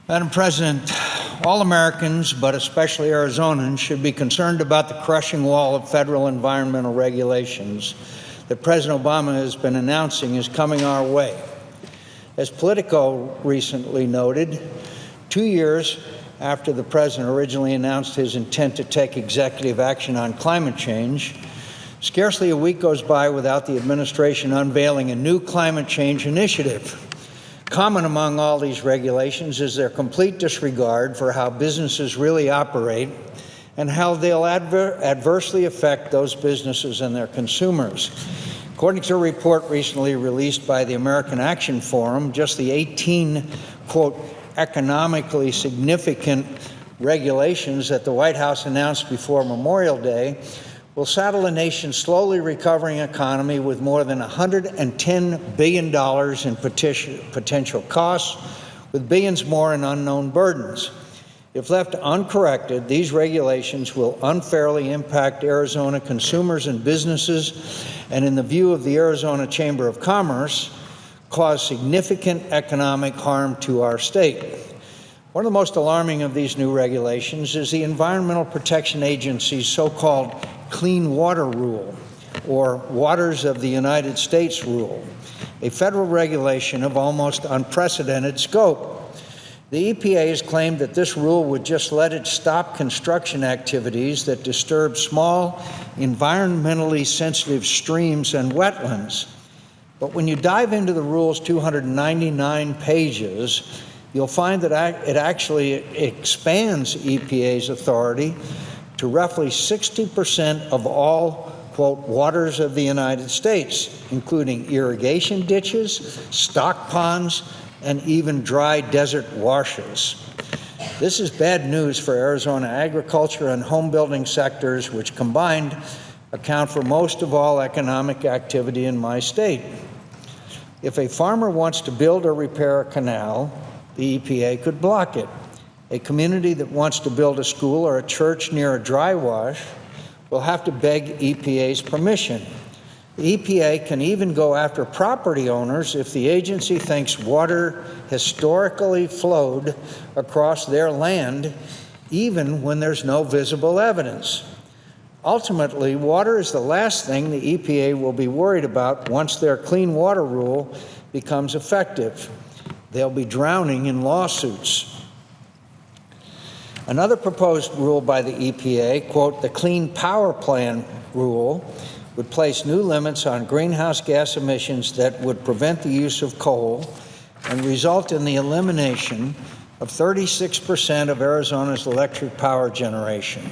Madam President, all Americans, but especially Arizonans, should be concerned about the crushing wall of federal environmental regulations that President Obama has been announcing is coming our way. As Politico recently noted, 2 years after the president originally announced his intent to take executive action on climate change, scarcely a week goes by without the administration unveiling a new climate change initiative. Common among all these regulations is their complete disregard for how businesses really operate and how they'll adversely affect those businesses and their consumers. According to a report recently released by the American Action Forum, just the 18, quote, economically significant regulations that the White House announced before Memorial Day will saddle a nation's slowly recovering economy with more than $110 billion in potential costs, with billions more in unknown burdens. If left uncorrected, these regulations will unfairly impact Arizona consumers and businesses, and in the view of the Arizona Chamber of Commerce, cause significant economic harm to our state. One of the most alarming of these new regulations is the Environmental Protection Agency's so-called Clean Water Rule, or Waters of the United States Rule, a federal regulation of almost unprecedented scope. The EPA has claimed that this rule would just let it stop construction activities that disturb small, environmentally sensitive streams and wetlands. But when you dive into the rule's 299 pages, you'll find that it actually expands EPA's authority to roughly 60% of all, quote, waters of the United States, including irrigation ditches, stock ponds, and even dry desert washes. This is bad news for Arizona agriculture and home building sectors, which combined account for most of all economic activity in my state. If a farmer wants to build or repair a canal, the EPA could block it. A community that wants to build a school or a church near a dry wash will have to beg EPA's permission. The EPA can even go after property owners if the agency thinks water historically flowed across their land, even when there's no visible evidence. Ultimately, water is the last thing the EPA will be worried about once their clean water rule becomes effective. They'll be drowning in lawsuits. Another proposed rule by the EPA, quote, the Clean Power Plan rule, would place new limits on greenhouse gas emissions that would prevent the use of coal and result in the elimination of 36% of Arizona's electric power generation.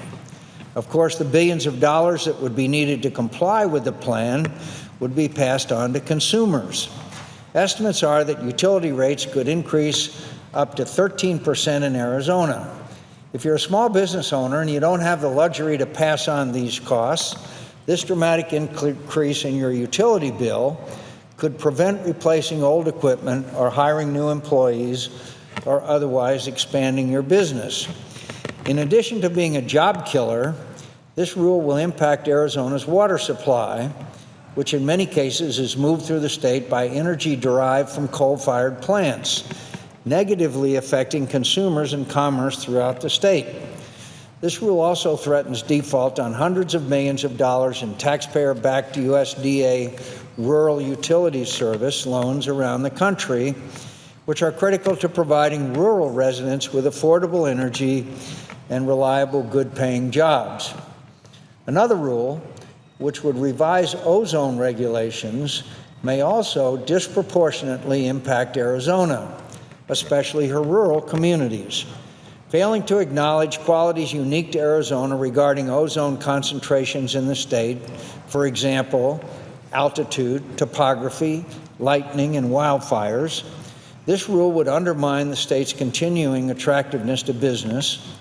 Of course, the billions of dollars that would be needed to comply with the plan would be passed on to consumers. Estimates are that utility rates could increase up to 13% in Arizona. If you're a small business owner and you don't have the luxury to pass on these costs, this dramatic increase in your utility bill could prevent replacing old equipment or hiring new employees or otherwise expanding your business. In addition to being a job killer, this rule will impact Arizona's water supply, which in many cases is moved through the state by energy derived from coal-fired plants, negatively affecting consumers and commerce throughout the state. This rule also threatens default on hundreds of millions of dollars in taxpayer-backed USDA rural utility service loans around the country, which are critical to providing rural residents with affordable energy and reliable, good-paying jobs. Another rule, which would revise ozone regulations, may also disproportionately impact Arizona, especially her rural communities. Failing to acknowledge qualities unique to Arizona regarding ozone concentrations in the state, for example, altitude, topography, lightning, and wildfires, this rule would undermine the state's continuing attractiveness to business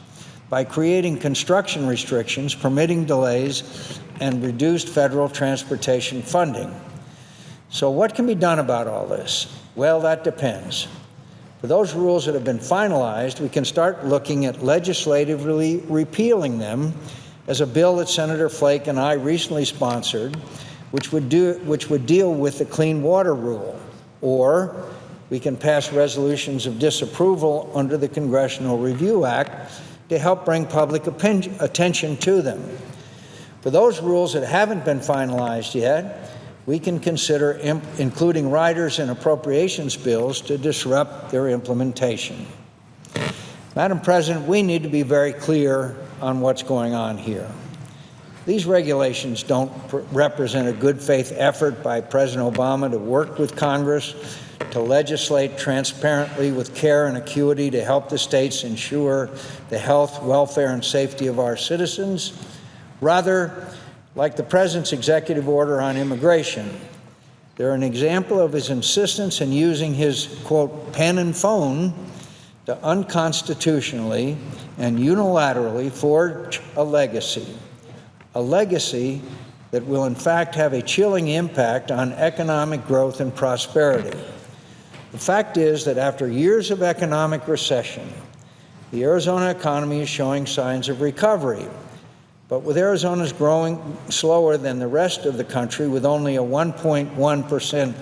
by creating construction restrictions, permitting delays, and reduced federal transportation funding. So what can be done about all this? Well, that depends. For those rules that have been finalized, we can start looking at legislatively repealing them, as a bill that Senator Flake and I recently sponsored, which would deal with the Clean Water Rule, or we can pass resolutions of disapproval under the Congressional Review Act to help bring public attention to them. For those rules that haven't been finalized yet, we can consider including riders in appropriations bills to disrupt their implementation. Madam President, we need to be very clear on what's going on here. These regulations don't represent a good faith effort by President Obama to work with Congress to legislate transparently with care and acuity to help the states ensure the health, welfare, and safety of our citizens. Rather, like the President's executive order on immigration, they're an example of his insistence in using his, quote, pen and phone to unconstitutionally and unilaterally forge a legacy that will in fact have a chilling impact on economic growth and prosperity. The fact is that after years of economic recession, the Arizona economy is showing signs of recovery. But with Arizona's growing slower than the rest of the country, with only a 1.1%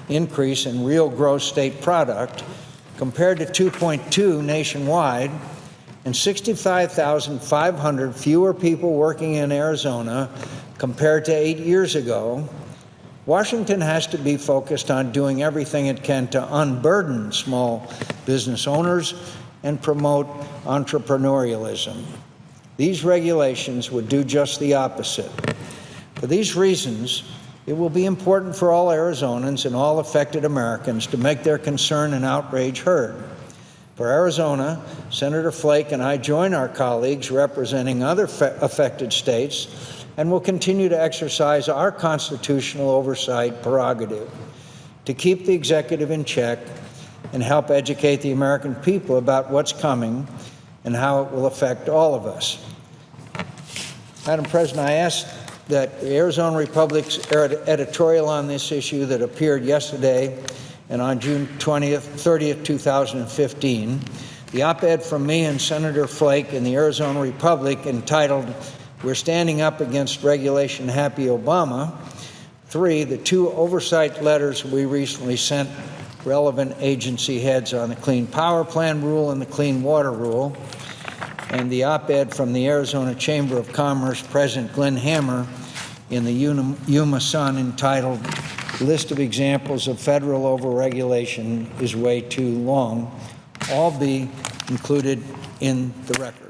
increase in real gross state product, compared to 2.2 nationwide, and 65,500 fewer people working in Arizona compared to 8 years ago, Washington has to be focused on doing everything it can to unburden small business owners and promote entrepreneurialism. These regulations would do just the opposite. For these reasons, it will be important for all Arizonans and all affected Americans to make their concern and outrage heard. For Arizona, Senator Flake and I join our colleagues representing other affected states and will continue to exercise our constitutional oversight prerogative to keep the executive in check and help educate the American people about what's coming and how it will affect all of us. Madam President, I ask that the Arizona Republic's editorial on this issue that appeared yesterday and on June 30th, 2015, the op-ed from me and Senator Flake in the Arizona Republic entitled, "We're Standing Up Against Regulation Happy Obama." 3, the 2 oversight letters we recently sent relevant agency heads on the Clean Power Plan rule and the Clean Water rule, and the op-ed from the Arizona Chamber of Commerce, President Glenn Hammer, in the Yuma Sun entitled, "List of Examples of Federal Overregulation is Way Too Long," all be included in the record.